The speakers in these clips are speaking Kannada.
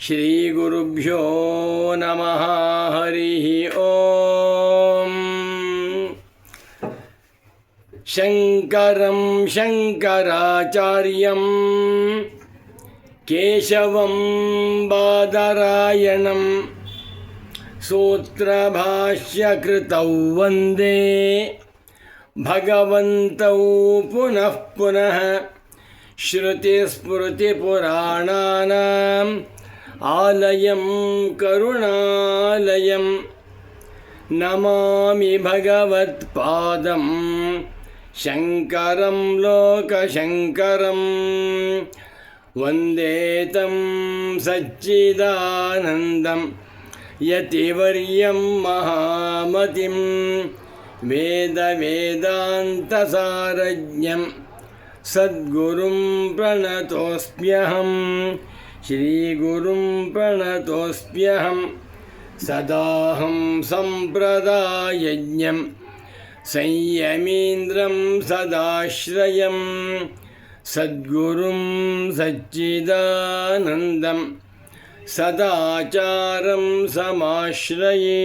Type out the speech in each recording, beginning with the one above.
ಶ್ರೀಗುರುಭ್ಯೋ ನಮಃ. ಹರಿ ಓಂ. ಶಂಕರಂ ಶಂಕರಾಚಾರ್ಯಂ ಕೇಶವಂ ಬಾದರಾಯಣಂ ಸೂತ್ರಭಾಷ್ಯಕೃತೌ ವಂದೇ ಭಗವಂತೌ ಪುನಃ ಪುನಃ. ಶ್ರುತಿಸ್ಮೃತಿಪುರಾಣಾನಾಂ ಆಲಯಂ ಕರುಣಾಲಯಂ ನಮಾಮಿ ಭಗವತ್ಪಾದಂ ಶಂಕರಂ ಲೋಕಶಂಕರಂ. ವಂದೇ ತಂ ಸಚ್ಚಿದಾನಂದಂ ಯತಿವರ್ಯಂ ಮಹಾಮತಿಂ ವೇದಾಂತಸಾರಜ್ಞಂ ಸದ್ಗುರುಂ ಪ್ರಣತೋಸ್ಮ್ಯಹಂ. ಶ್ರೀಗುರುಂ ಪ್ರಣತೋಸ್ಮ್ಯಹಂ. ಸದಾಹಂ ಸಂಪ್ರದಾಯಜ್ಞಂ ಸಂಯಮೀಂದ್ರಂ ಸದಾಶ್ರಯಂ ಸದ್ಗುರುಂ ಸಚ್ಚಿದಾನಂದಂ ಸದಾಚಾರಂ ಸಮಾಶ್ರಯೇ.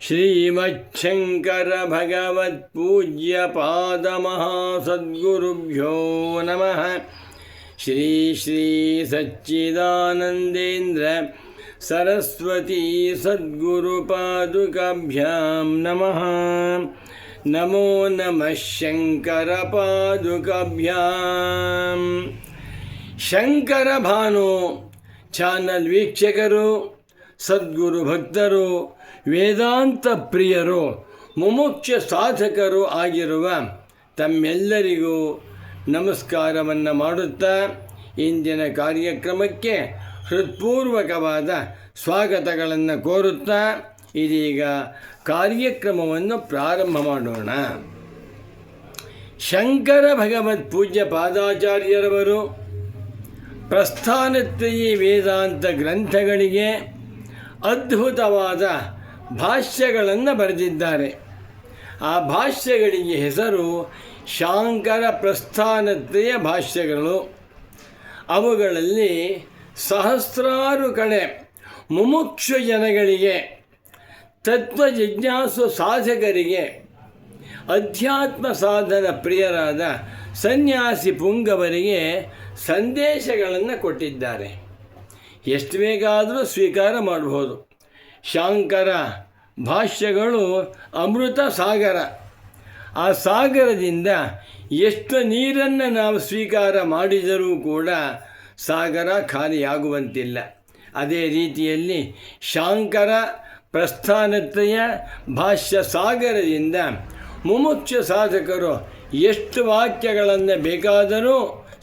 ಶ್ರೀಮಚ್ಛಂಕರ ಭಗವತ್ಪೂಜ್ಯ ಪಾದಮಹಾಸದ್ಗುರುಭ್ಯೋ ನಮಃ. ಶ್ರೀ ಶ್ರೀ ಸಚ್ಚಿದಾನಂದೇಂದ್ರ ಸರಸ್ವತೀ ಸದ್ಗುರುಪಾದುಕಾಭ್ಯಾಂ ನಮಃ. ನಮೋ ನಮಃ ಶಂಕರ ಪಾದುಕಾಭ್ಯಾಂ. ಶಂಕರ ಭಾನು ಚಾನಲ್ ವೀಕ್ಷಕರು, ಸದ್ಗುರು ಭಕ್ತರು, ವೇದಾಂತ ಪ್ರಿಯರು, ಮುಮುಕ್ಷ ಸಾಧಕರು ಆಗಿರುವ ತಮ್ಮೆಲ್ಲರಿಗೂ ನಮಸ್ಕಾರವನ್ನು ಮಾಡುತ್ತಾ ಇಂದಿನ ಕಾರ್ಯಕ್ರಮಕ್ಕೆ ಹೃತ್ಪೂರ್ವಕವಾದ ಸ್ವಾಗತಗಳನ್ನು ಕೋರುತ್ತಾ ಇದೀಗ ಕಾರ್ಯಕ್ರಮವನ್ನು ಪ್ರಾರಂಭ ಮಾಡೋಣ. ಶಂಕರ ಭಗವತ್ ಪೂಜ್ಯ ಪಾದಾಚಾರ್ಯರವರು ಪ್ರಸ್ಥಾನತ್ರಯೀ ವೇದಾಂತ ಗ್ರಂಥಗಳಿಗೆ ಅದ್ಭುತವಾದ ಭಾಷ್ಯಗಳನ್ನು ಬರೆದಿದ್ದಾರೆ. ಆ ಭಾಷ್ಯಗಳಿಗೆ ಹೆಸರು ಶಾಂಕರ ಪ್ರಸ್ಥಾನತ್ರಯ ಭಾಷ್ಯಗಳು. ಅವುಗಳಲ್ಲಿ ಸಹಸ್ರಾರು ಕಡೆ ಮುಮುಕ್ಷು ಜನಗಳಿಗೆ, ತತ್ವ ಜಿಜ್ಞಾಸು ಸಾಧಕರಿಗೆ, ಅಧ್ಯಾತ್ಮ ಸಾಧನ ಪ್ರಿಯರಾದ ಸನ್ಯಾಸಿ ಪುಂಗವರಿಗೆ ಸಂದೇಶಗಳನ್ನು ಕೊಟ್ಟಿದ್ದಾರೆ. ಎಷ್ಟು ಬೇಕಾದರೂ ಸ್ವೀಕಾರ ಮಾಡಬಹುದು. ಶಾಂಕರ ಭಾಷ್ಯಗಳು ಅಮೃತ ಸಾಗರ. ಆ ಸಾಗರದಿಂದ ಎಷ್ಟು ನೀರನ್ನು ನಾವು ಸ್ವೀಕಾರ ಮಾಡಿದರೂ ಕೂಡ ಸಾಗರ ಖಾಲಿಯಾಗುವಂತಿಲ್ಲ. ಅದೇ ರೀತಿಯಲ್ಲಿ ಶಾಂಕರ ಪ್ರಸ್ಥಾನತ್ರಯ ಭಾಷ್ಯ ಸಾಗರದಿಂದ ಮುಮುಕ್ಷ ಸಾಧಕರು ಎಷ್ಟು ವಾಕ್ಯಗಳನ್ನು ಬೇಕಾದರೂ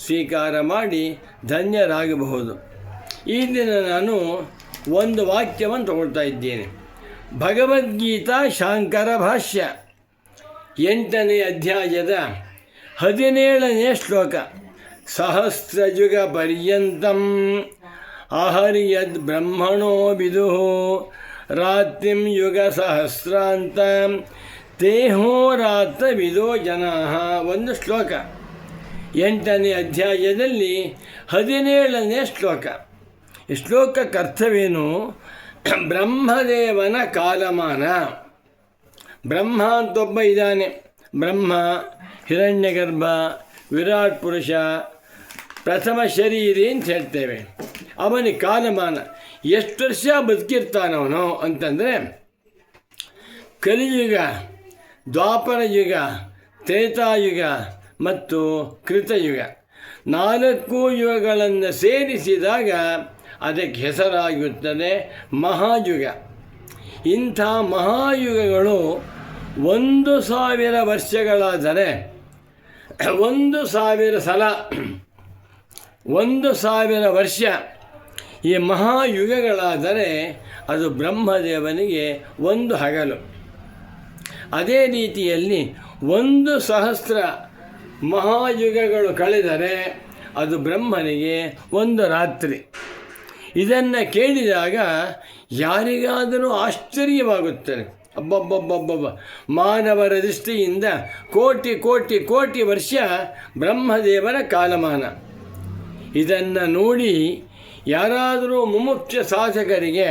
ಸ್ವೀಕಾರ ಮಾಡಿ ಧನ್ಯರಾಗಬಹುದು. ಈ ದಿನ ನಾನು ಒಂದು ವಾಕ್ಯವನ್ನು ತಗೊಳ್ತಾ ಇದ್ದೇನೆ. ಭಗವದ್ಗೀತಾ ಶಾಂಕರ ಭಾಷ್ಯ 8ನೇ ಅಧ್ಯಾಯದ 17ನೇ ಶ್ಲೋಕ. ಸಹಸ್ರಯುಗ ಪರ್ಯಂತಂ ಅಹರ್ಯದ್ ಬ್ರಹ್ಮಣೋ ವಿದುಃ ರಾತ್ರಿಂ ಯುಗ ಸಹಸ್ರಾಂತ ತೇಹೋರಾತ್ರ ವಿದೋ ಜನಾಃ. ಒಂದು ಶ್ಲೋಕ 8ನೇ ಅಧ್ಯಾಯದಲ್ಲಿ 17ನೇ ಶ್ಲೋಕ. ಈ ಶ್ಲೋಕಕ್ಕೆ ಅರ್ಥವೇನು? ಬ್ರಹ್ಮದೇವನ ಕಾಲಮಾನ. ಬ್ರಹ್ಮ ಅಂತೊಬ್ಬ ಇದ್ದಾನೆ. ಬ್ರಹ್ಮ, ಹಿರಣ್ಯಗರ್ಭ, ವಿರಾಟ್ ಪುರುಷ, ಪ್ರಥಮ ಶರೀರಿ ಅಂತ ಹೇಳ್ತೇವೆ. ಅವನಿಗೆ ಕಾಲಮಾನ ಎಷ್ಟು ವರ್ಷ ಬದುಕಿರ್ತಾನವನು ಅಂತಂದರೆ, ಕಲಿಯುಗ, ದ್ವಾಪರ ಯುಗ, ತ್ರೇತಾಯುಗ ಮತ್ತು ಕೃತಯುಗ 4 ಯುಗಗಳನ್ನು ಸೇರಿಸಿದಾಗ ಅದಕ್ಕೆ ಹೆಸರಾಗುತ್ತದೆ ಮಹಾಯುಗ. ಇಂಥ ಮಹಾಯುಗಗಳು 1000 ವರ್ಷಗಳಾದರೆ, 1000 ಸಲ 1000 ವರ್ಷ ಈ ಮಹಾಯುಗಗಳಾದರೆ ಅದು ಬ್ರಹ್ಮದೇವನಿಗೆ ಒಂದು ಹಗಲು. ಅದೇ ರೀತಿಯಲ್ಲಿ 1000 ಮಹಾಯುಗಗಳು ಕಳೆದರೆ ಅದು ಬ್ರಹ್ಮನಿಗೆ ಒಂದು ರಾತ್ರಿ. ಇದನ್ನು ಕೇಳಿದಾಗ ಯಾರಿಗಾದರೂ ಆಶ್ಚರ್ಯವಾಗುತ್ತದೆ. ಅಬ್ಬಬ್ಬಬ್ಬಬ್ಬ, ಮಾನವರ ದೃಷ್ಟಿಯಿಂದ ಕೋಟಿ ಕೋಟಿ ಕೋಟಿ ವರ್ಷ ಬ್ರಹ್ಮದೇವರ ಕಾಲಮಾನ. ಇದನ್ನು ನೋಡಿ ಯಾರಾದರೂ ಮುಮುಕ್ಷ ಸಾಧಕರಿಗೆ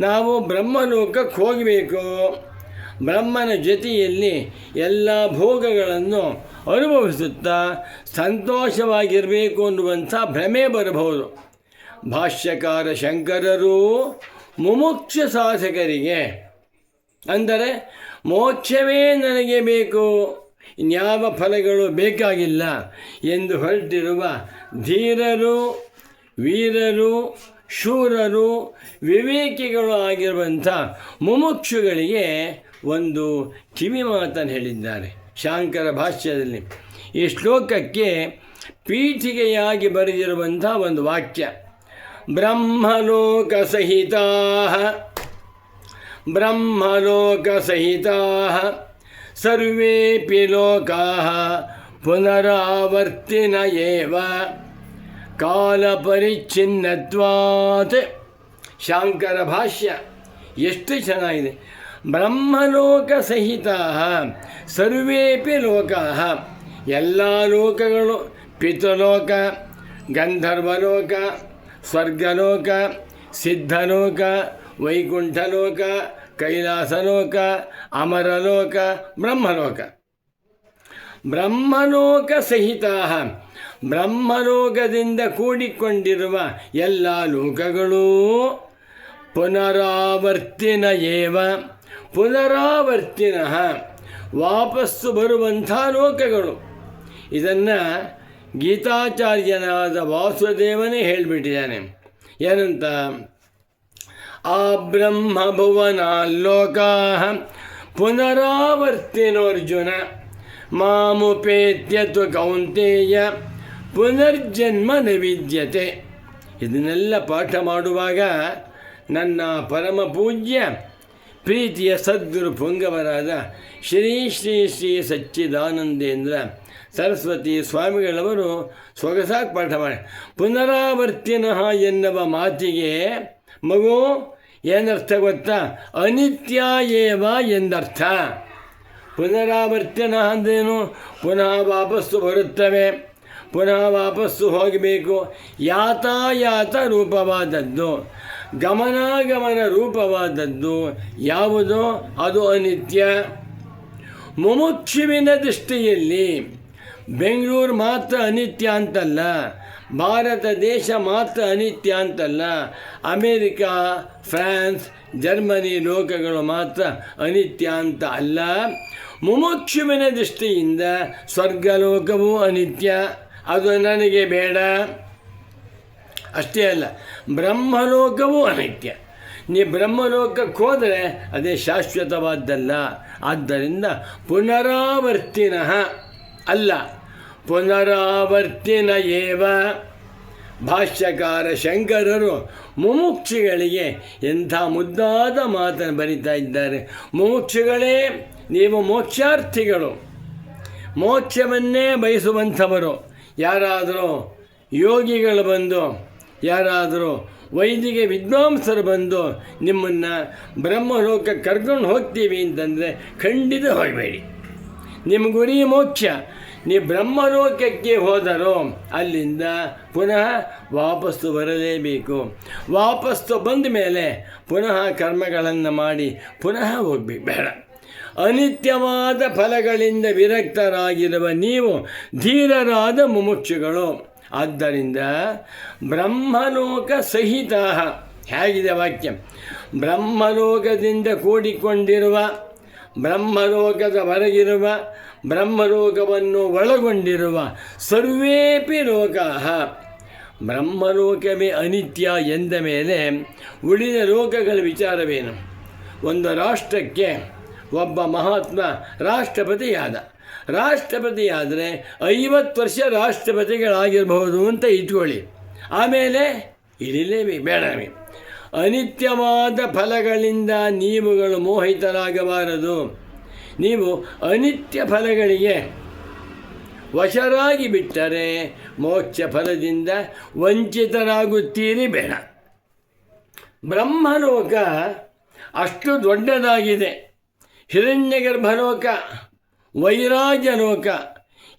ನಾವು ಬ್ರಹ್ಮಲೋಕಕ್ಕೆ ಹೋಗಬೇಕು, ಬ್ರಹ್ಮನ ಜೊತೆಯಲ್ಲಿ ಎಲ್ಲ ಭೋಗಗಳನ್ನು ಅನುಭವಿಸುತ್ತಾ ಸಂತೋಷವಾಗಿರಬೇಕು ಅನ್ನುವಂಥ ಭ್ರಮೆ ಬರಬಹುದು. ಭಾಷ್ಯಕಾರ ಶಂಕರರು ಮುಮುಕ್ಷ ಸಾಧಕರಿಗೆ, ಅಂದರೆ ಮೋಕ್ಷವೇ ನನಗೆ ಬೇಕು, ಇನ್ಯಾವ ಫಲಗಳು ಬೇಕಾಗಿಲ್ಲ ಎಂದು ಹೊರಟಿರುವ ಧೀರರು, ವೀರರು, ಶೂರರು, ವಿವೇಕಿಗಳು ಆಗಿರುವಂಥ ಮುಮುಕ್ಷುಗಳಿಗೆ ಒಂದು ಕಿವಿ ಮಾತನ್ನು ಹೇಳಿದ್ದಾರೆ ಶಾಂಕರ ಭಾಷ್ಯದಲ್ಲಿ. ಈ ಶ್ಲೋಕಕ್ಕೆ ಪೀಠಿಕೆಯಾಗಿ ಬರೆದಿರುವಂಥ ಒಂದು ವಾಕ್ಯ: ಬ್ರಹ್ಮಲೋಕ ಸಹಿತಾ ಬ್ರಹ್ಮಲೋಕ ಸಹಿತಾ ಸರ್ವೇಪಿ ಲೋಕಾ ಪುನರಾವರ್ತಿನ ಏವ ಕಾಲಪರಿಚ್ಛಿನ್ನತ್ವಾತ್. ಶಾಂಕರ ಭಾಷ್ಯ ಎಷ್ಟು ಚೆನ್ನಾಗಿದೆ. ಬ್ರಹ್ಮಲೋಕ ಸಹಿತ ಸರ್ವೇಪಿ ಲೋಕಾ, ಎಲ್ಲ ಲೋಕಗಳು, ಪಿತೃಲೋಕ, ಗಂಧರ್ವಲೋಕ, ಸ್ವರ್ಗಲೋಕ, ಸಿದ್ಧಲೋಕ, ವೈಕುಂಠಲೋಕ, ಕೈಲಾಸಲೋಕ, ಅಮರಲೋಕ, ಬ್ರಹ್ಮಲೋಕ. ಬ್ರಹ್ಮಲೋಕ ಸಹಿತ, ಬ್ರಹ್ಮಲೋಕದಿಂದ ಕೂಡಿಕೊಂಡಿರುವ ಎಲ್ಲ ಲೋಕಗಳು ಪುನರಾವರ್ತಿನ ಏವ, ಪುನರಾವರ್ತಿನ ವಾಪಸ್ಸು ಬರುವಂಥ ಲೋಕಗಳು. ಇದನ್ನು ಗೀತಾಚಾರ್ಯನಾದ ವಾಸುದೇವನೇ ಹೇಳಿಬಿಟ್ಟಿದ್ದಾನೆ. ಏನಂತ? ಆ ಬ್ರಹ್ಮಭುವನಾಲ್ಲೋಕಾ ಪುನರಾವರ್ತಿನೋರ್ಜುನ ಮಾಮುಪೇತ್ಯ ತ್ವ ಕೌಂತೇಯ ಪುನರ್ಜನ್ಮ ನ ವಿದ್ಯತೆ. ಇದನ್ನೆಲ್ಲ ಪಾಠ ಮಾಡುವಾಗ ನನ್ನ ಪರಮ ಪೂಜ್ಯ ಪ್ರೀತಿಯ ಸದ್ಗುರು ಪುಂಗವರಾದ ಶ್ರೀ ಶ್ರೀ ಶ್ರೀ ಸಚ್ಚಿದಾನಂದೇಂದ್ರ ಸರಸ್ವತಿ ಸ್ವಾಮಿಗಳವರು ಸೊಗಸಾಗಿ ಪಾಠ ಮಾಡಿ, ಪುನರಾವರ್ತಿನಃ ಎನ್ನುವ ಮಾತಿಗೆ ಮಗು ಏನರ್ಥ ಗೊತ್ತಾ? ಅನಿತ್ಯ ಏವ ಎಂದರ್ಥ. ಪುನರಾವರ್ತಿನ ಅಂದ್ರೇನು? ಪುನಃ ವಾಪಸ್ಸು ಬರುತ್ತವೆ, ಪುನಃ ವಾಪಸ್ಸು ಹೋಗಬೇಕು. ಯಾತಾಯಾತ ರೂಪವಾದದ್ದು, ಗಮನಾಗಮನ ರೂಪವಾದದ್ದು ಯಾವುದೋ ಅದು ಅನಿತ್ಯ. ಮುಮುಕ್ಷುವಿನ ದೃಷ್ಟಿಯಲ್ಲಿ ಬೆಂಗಳೂರು ಮಾತ್ರ ಅನಿತ್ಯ ಅಂತಲ್ಲ, ಭಾರತ ದೇಶ ಮಾತ್ರ ಅನಿತ್ಯ ಅಂತಲ್ಲ, ಅಮೇರಿಕಾ, ಫ್ರಾನ್ಸ್, ಜರ್ಮನಿ ಲೋಕಗಳು ಮಾತ್ರ ಅನಿತ್ಯ ಅಂತ ಅಲ್ಲ. ಮುಮುಕ್ಷುವಿನ ದೃಷ್ಟಿಯಿಂದ ಸ್ವರ್ಗಲೋಕವೂ ಅನಿತ್ಯ, ಅದು ನನಗೆ ಬೇಡ. ಅಷ್ಟೇ ಅಲ್ಲ, ಬ್ರಹ್ಮಲೋಕವೂ ಅನಿತ್ಯ. ನೀ ಬ್ರಹ್ಮಲೋಕಕ್ಕೆ ಹೋದರೆ ಅದೇ ಶಾಶ್ವತವಾದ್ದಲ್ಲ. ಆದ್ದರಿಂದ ಪುನರಾವರ್ತಿನಃ ಅಲ್ಲ, ಪುನರಾವರ್ತಿನ ಏವ. ಭಾಷ್ಯಕಾರ ಶಂಕರರು ಮುಮುಕ್ಷುಗಳಿಗೆ ಎಂಥ ಮುದ್ದಾದ ಮಾತನ್ನು ಬರಿತಾ ಇದ್ದಾರೆ. ಮುಮುಕ್ಷುಗಳೇ, ನೀವು ಮೋಕ್ಷಾರ್ಥಿಗಳು, ಮೋಕ್ಷವನ್ನೇ ಬಯಸುವಂಥವರು. ಯಾರಾದರೂ ಯೋಗಿಗಳು ಬಂದು, ಯಾರಾದರೂ ವೈದಿಕ ವಿದ್ವಾಂಸರು ಬಂದು ನಿಮ್ಮನ್ನು ಬ್ರಹ್ಮಲೋಕಕ್ಕೆ ಕರ್ಕೊಂಡು ಹೋಗ್ತೀವಿ ಅಂತಂದರೆ ಖಂಡಿತ ಹೋಗಬೇಡಿ. ನಿಮ್ಮ ಗುರಿ ಮೋಕ್ಷ. ನೀವು ಬ್ರಹ್ಮಲೋಕಕ್ಕೆ ಹೋದರೂ ಅಲ್ಲಿಂದ ಪುನಃ ವಾಪಸ್ಸು ಬರಲೇಬೇಕು. ವಾಪಸ್ಸು ಬಂದ ಮೇಲೆ ಪುನಃ ಕರ್ಮಗಳನ್ನು ಮಾಡಿ ಪುನಃ ಹೋಗಬೇಕು, ಬೇಡ. ಅನಿತ್ಯವಾದ ಫಲಗಳಿಂದ ವಿರಕ್ತರಾಗಿರುವ ನೀವು ಧೀರರಾದ ಮುಮುಕ್ಷುಗಳು. ಆದ್ದರಿಂದ ಬ್ರಹ್ಮಲೋಕ ಸಹಿತ, ಹೇಗಿದೆ ವಾಕ್ಯ? ಬ್ರಹ್ಮಲೋಕದಿಂದ ಕೂಡಿಕೊಂಡಿರುವ, ಬ್ರಹ್ಮಲೋಕದ ಹೊರಗಿರುವ, ಬ್ರಹ್ಮಲೋಕವನ್ನು ಒಳಗೊಂಡಿರುವ ಸರ್ವೇಪಿ ಲೋಕಾ. ಬ್ರಹ್ಮಲೋಕವೇ ಅನಿತ್ಯ ಎಂದ ಮೇಲೆ ಉಳಿದ ಲೋಕಗಳ ವಿಚಾರವೇನು? ಒಂದು ರಾಷ್ಟ್ರಕ್ಕೆ ಒಬ್ಬ ಮಹಾತ್ಮ ರಾಷ್ಟ್ರಪತಿಯಾದ. ರಾಷ್ಟ್ರಪತಿಯಾದರೆ 50 ವರ್ಷ ರಾಷ್ಟ್ರಪತಿಗಳಾಗಿರಬಹುದು ಅಂತ ಇಟ್ಕೊಳ್ಳಿ. ಆಮೇಲೆ ಇರಲೇಬೇಕು, ಬೇಡವೇ. ಅನಿತ್ಯವಾದ ಫಲಗಳಿಂದ ನೀವುಗಳು ಮೋಹಿತರಾಗಬಾರದು. ನೀವು ಅನಿತ್ಯ ಫಲಗಳಿಗೆ ವಶರಾಗಿ ಬಿಟ್ಟರೆ ಮೋಕ್ಷ ಫಲದಿಂದ ವಂಚಿತರಾಗುತ್ತೀರಿ, ಬೇಡ. ಬ್ರಹ್ಮಲೋಕ ಅಷ್ಟು ದೊಡ್ಡದಾಗಿದೆ. ಹಿರಣ್ಯಗರ್ಭಲೋಕ, ವೈರಾಜಲೋಕ.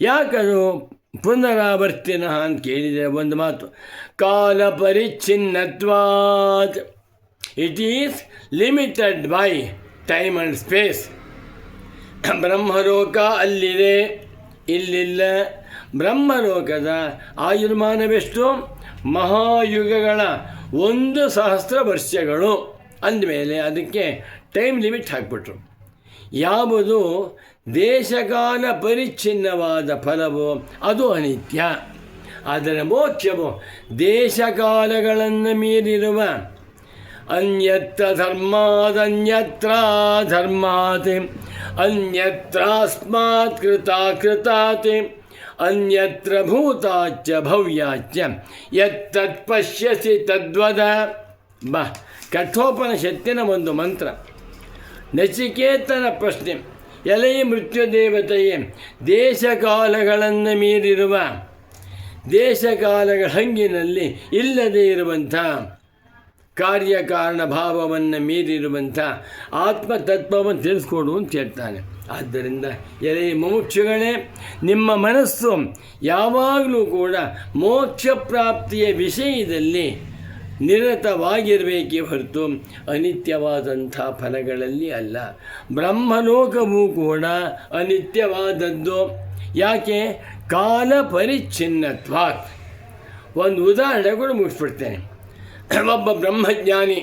ಯಾಕದು ಪುನರಾವರ್ತಿನ ಅಂತ ಕೇಳಿದರೆ ಒಂದು ಮಾತು, ಕಾಲ ಪರಿಚ್ಛಿನ್ನತ್ವಾತ್, it is limited by time and space. ಬ್ರಹ್ಮಲೋಕ ಅಲ್ಲಿದೆ, ಇಲ್ಲಿಲ್ಲ. ಬ್ರಹ್ಮಲೋಕದ ಆಯುರ್ಮಾನವೆಷ್ಟು? ಮಹಾಯುಗಗಳ 1,000 ವರ್ಷಗಳು. ಅಂದಮೇಲೆ ಅದಕ್ಕೆ ಟೈಮ್ ಲಿಮಿಟ್ ಹಾಕ್ಬಿಟ್ರು. ಯಾವುದು ದೇಶಕಾಲ ಪರಿಚ್ಛಿನ್ನವಾದ ಫಲವೋ ಅದು ಅನಿತ್ಯ. ಅದರ ಮೋಕ್ಷವು ದೇಶಕಾಲಗಳನ್ನು ಮೀರಿರುವ ಅನ್ಯತ್ರ ಧರ್ಮಾದನ್ಯತ್ರ ಧರ್ಮಾತ್, ಅನ್ಯತ್ರಾಸ್ಮಾತ್ ಕೃತಾತ್, ಅನ್ಯತ್ರ ಭೂತಾಚ್ಚ ಭವ್ಯಾಚ್ಚ ಯತ್ತತ್ ಪಶ್ಯಸಿ ತದ್ವದ. ಬಾ, ಕಠೋಪನಿಷತ್ತಿನ ಒಂದು ಮಂತ್ರ. ನಚಿಕೇತನ ಪ್ರಶ್ನೆ, ಎಲೆಯ ಮೃತ್ಯುದೇವತೆಯೇ, ದೇಶಕಾಲಗಳನ್ನು ಮೀರಿರುವ, ದೇಶಕಾಲಗಳ ಹಂಗಿನಲ್ಲಿ ಇಲ್ಲದೇ ಇರುವಂಥ, ಕಾರ್ಯಕಾರಣ ಭಾವವನ್ನು ಮೀರಿರುವಂಥ ಆತ್ಮತತ್ವವನ್ನು ತಿಳಿಸ್ಕೊಡು ಅಂತ ಹೇಳ್ತಾನೆ. ಆದ್ದರಿಂದ ಎಲೆಯ ಮುಮುಕ್ಷುಗಳೇ, ನಿಮ್ಮ ಮನಸ್ಸು ಯಾವಾಗಲೂ ಕೂಡ ಮೋಕ್ಷ ಪ್ರಾಪ್ತಿಯ ವಿಷಯದಲ್ಲಿ ನಿರತವಾಗಿರಬೇಕೇ ಹೊರತು ಅನಿತ್ಯವಾದಂಥ ಫಲಗಳಲ್ಲಿ ಅಲ್ಲ. ಬ್ರಹ್ಮಲೋಕವೂ ಕೂಡ ಅನಿತ್ಯವಾದದ್ದು. ಯಾಕೆ? ಕಾಲ ಪರಿಚ್ಛಿನ್ನತ್ವಾತ್. ಒಂದು ಉದಾಹರಣೆ ಕೂಡ ಮುಗಿಸ್ಬಿಡ್ತೇನೆ. ಒಬ್ಬ ಬ್ರಹ್ಮಜ್ಞಾನಿ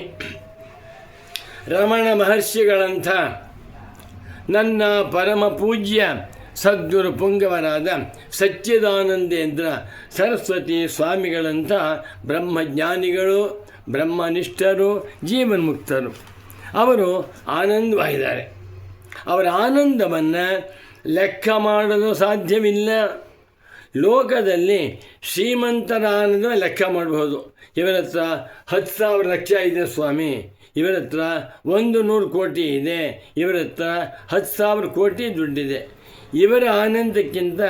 ರಮಣ ಮಹರ್ಷಿಗಳಂಥ ನನ್ನ ಪರಮ ಪೂಜ್ಯ ಸದ್ಗುರು ಪುಂಗವರಾದ ಸಚ್ಚಿದಾನಂದೇಂದ್ರ ಸರಸ್ವತಿ ಸ್ವಾಮಿಗಳಂಥ ಬ್ರಹ್ಮಜ್ಞಾನಿಗಳು, ಬ್ರಹ್ಮನಿಷ್ಠರು, ಜೀವನ್ಮುಕ್ತರು. ಅವರು ಆನಂದವಾಗಿದ್ದಾರೆ. ಅವರ ಆನಂದವನ್ನು ಲೆಕ್ಕ ಮಾಡಲು ಸಾಧ್ಯವಿಲ್ಲ. ಲೋಕದಲ್ಲಿ ಶ್ರೀಮಂತರ ಆನಂದ ಲೆಕ್ಕ ಮಾಡಬಹುದು. ಇವರ ಹತ್ರ 10,000 ಲಕ್ಷ ಇದೆ ಸ್ವಾಮಿ, ಇವರ ಹತ್ರ 100 ಕೋಟಿ ಇದೆ, ಇವರ ಹತ್ರ 10,000 ಕೋಟಿ ದುಡ್ಡಿದೆ. ಇವರ ಆನಂದಕ್ಕಿಂತ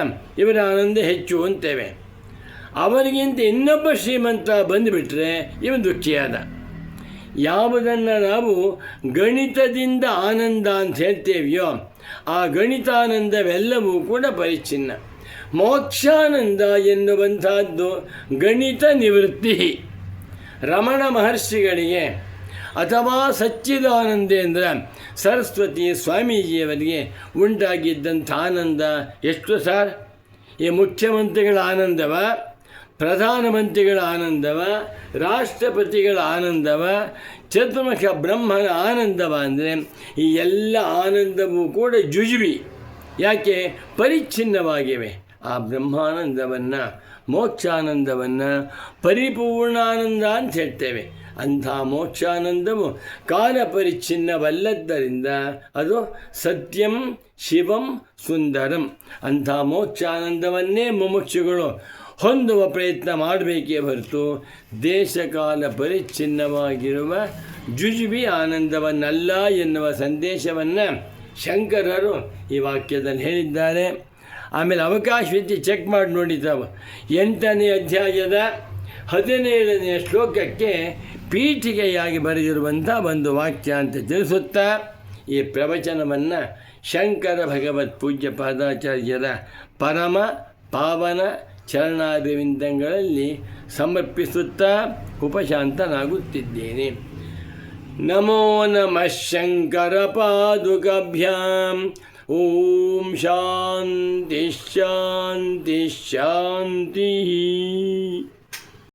ಇವರ ಆನಂದ ಹೆಚ್ಚು ಅಂತೇವೆ. ಅವರಿಗಿಂತ ಇನ್ನೊಬ್ಬ ಶ್ರೀಮಂತ ಬಂದುಬಿಟ್ರೆ ಇವನು ದುಃಖಿಯಾದ. ಯಾವುದನ್ನು ನಾವು ಗಣಿತದಿಂದ ಆನಂದ ಅಂತ ಹೇಳ್ತೇವೆಯೋ ಆ ಗಣಿತಾನಂದವೆಲ್ಲವೂ ಕೂಡ ಪರಿಚ್ಛಿನ್ನ. ಮೋಕ್ಷಾನಂದ ಎನ್ನುವಂಥದ್ದು ಗಣಿತ ನಿವೃತ್ತಿ. ರಮಣ ಮಹರ್ಷಿಗಳಿಗೆ ಅಥವಾ ಸಚ್ಚಿದಾನಂದೇಂದ್ರ ಸರಸ್ವತಿ ಸ್ವಾಮೀಜಿಯವರಿಗೆ ಉಂಟಾಗಿದ್ದಂಥ ಆನಂದ ಎಷ್ಟು ಸರ್? ಈ ಮುಖ್ಯಮಂತ್ರಿಗಳ ಆನಂದವ, ಪ್ರಧಾನಮಂತ್ರಿಗಳ ಆನಂದವ, ರಾಷ್ಟ್ರಪತಿಗಳ ಆನಂದವ, ಚತುರ್ಮುಖ ಬ್ರಹ್ಮನ ಆನಂದವ ಅಂದರೆ ಈ ಎಲ್ಲ ಆನಂದವೂ ಕೂಡ ಜುಜುಬಿ. ಯಾಕೆ? ಪರಿಚ್ಛಿನ್ನವಾಗಿವೆ. ಆ ಬ್ರಹ್ಮಾನಂದವನ್ನು, ಮೋಕ್ಷಾನಂದವನ್ನು ಪರಿಪೂರ್ಣಾನಂದ ಅಂತ ಹೇಳ್ತೇವೆ. ಅಂಥ ಮೋಕ್ಷಾನಂದವು ಕಾಲ ಪರಿಚ್ಛಿನ್ನವಲ್ಲದ್ದರಿಂದ ಅದು ಸತ್ಯಂ ಶಿವಂ ಸುಂದರಂ. ಅಂಥ ಮೋಕ್ಷಾನಂದವನ್ನೇ ಮುಮುಕ್ಷುಗಳು ಹೊಂದುವ ಪ್ರಯತ್ನ ಮಾಡಬೇಕೇ ಹೊರತು ದೇಶಕಾಲ ಪರಿಚ್ಛಿನ್ನವಾಗಿರುವ ಜುಜುಬಿ ಆನಂದವನ್ನಲ್ಲ ಎನ್ನುವ ಸಂದೇಶವನ್ನು ಶಂಕರರು ಈ ವಾಕ್ಯದಲ್ಲಿ ಹೇಳಿದ್ದಾರೆ. ಆಮೇಲೆ ಅವಕಾಶವಿದ್ದು ಚೆಕ್ ಮಾಡಿ ನೋಡಿ ತಾವು. 8ನೇ ಅಧ್ಯಾಯದ 17ನೇ ಶ್ಲೋಕಕ್ಕೆ ಪೀಠಿಕೆಯಾಗಿ ಬರೆದಿರುವಂಥ ಒಂದು ವಾಕ್ಯ ಅಂತ ತಿಳಿಸುತ್ತಾ ಈ ಪ್ರವಚನವನ್ನು ಶಂಕರ ಭಗವತ್ ಪೂಜ್ಯ ಪಾದಾಚಾರ್ಯರ ಪರಮ ಪಾವನ ಚರಣಾರವಿಂದಗಳಲ್ಲಿ ಸಮರ್ಪಿಸುತ್ತಾ ಉಪಶಾಂತನಾಗುತ್ತಿದ್ದೇನೆ. ನಮೋ ನಮಃ ಶಂಕರ ಪಾದುಕಾಭ್ಯಾಂ. ಓಂ ಶಾಂತಿ ಶಾಂತಿ ಶಾಂತಿ.